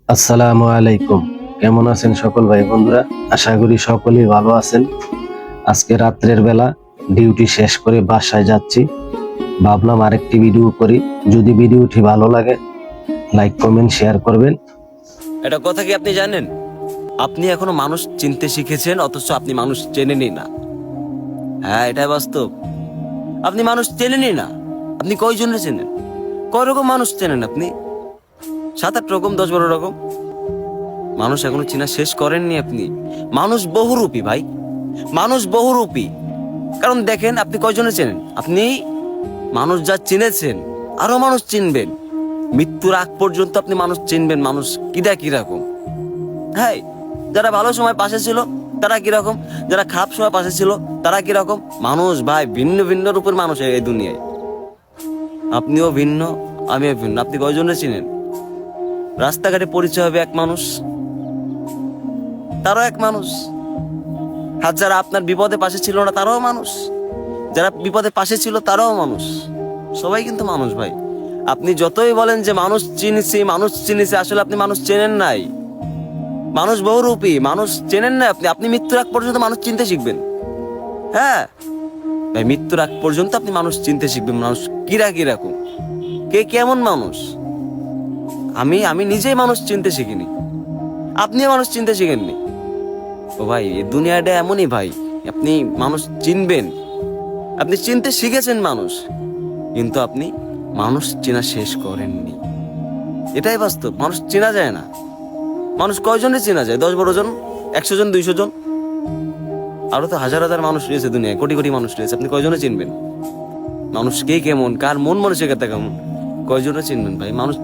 আসসালামু আলাইকুম। কেমন আছেন সকল ভাই বন্ধুরা? আশা করি সকলেই ভালো আছেন। আজকে রাত্রের বেলা ডিউটি শেষ করে বাসায় যাচ্ছি। ভাবলাম আরেকটি ভিডিও করি। যদি ভিডিওটি ভালো লাগে লাইক কমেন্ট শেয়ার করবেন। এটা কথা কি আপনি জানেন? আপনি এখনো মানুষ চিনতে শিখেছেন, অথচ আপনি মানুষ চেনেনই না। হ্যাঁ, এটাই বাস্তব। আপনি মানুষ চেনেনই না। আপনি কয়জনে চেনেন? কয় রকম মানুষ চেনেন আপনি? 7-8 রকম, 10-12 রকম মানুষ এখনো চেনা শেষ করেননি আপনি। মানুষ বহুরূপী ভাই, মানুষ বহুরূপী। কারণ দেখেন, আপনি কয়জনে চেনেন? আপনি মানুষ যা চিনেছেন আরো মানুষ চিনবেন। মৃত্যুর আগ পর্যন্ত আপনি মানুষ চিনবেন, মানুষ কিরকম। হ্যাঁ, যারা ভালো সময় পাশে ছিল তারা কিরকম, যারা খারাপ সময় পাশে ছিল তারা কিরকম। মানুষ ভাই ভিন্ন ভিন্ন রূপের মানুষ এই দুনিয়ায়। আপনিও ভিন্ন, আমিও ভিন্ন। আপনি কয়জনে চিনেন? রাস্তাঘাটে পরিচয় হবে এক মানুষ, তারও এক মানুষ। আর যারা আপনার বিপদে পাশে ছিল না তারাও মানুষ, যারা বিপদে পাশে ছিল তারাও মানুষ। সবাই কিন্তু মানুষ ভাই। আপনি যতই বলেন যে মানুষ চিনেছি মানুষ চিনেছি, আসলে আপনি মানুষ চেনেন নাই। মানুষ বহুরূপী, মানুষ চেনেন না আপনি। আপনি মৃত্যুর আগ পর্যন্ত মানুষ চিনতে শিখবেন। হ্যাঁ ভাই, মৃত্যুর আগ পর্যন্ত আপনি মানুষ চিনতে শিখবেন। মানুষ কিরকম, কে কেমন মানুষ। আমি আমি নিজেই মানুষ চিনতে শিখিনি, আপনিও মানুষ চিনতে শিখেননি। ও ভাই, এই দুনিয়াটা এমনই ভাই। আপনি মানুষ চিনবেন, আপনি চিনতে শিখেছেন মানুষ, কিন্তু আপনি মানুষ চেনা শেষ করেননি। এটাই বাস্তব। মানুষ চেনা যায় না। মানুষ কয়জনে চেনা যায়? 10-12 জন, 100 জন, 200 জন। আরো তো হাজার হাজার মানুষ রয়েছে দুনিয়ায়, কোটি কোটি মানুষ রয়েছে। আপনি কয়জনে চিনবেন? মানুষ কে কেমন, কার মন মানসিকতা কেমন, কয়জনে চিনবেন ভাই? মানুষ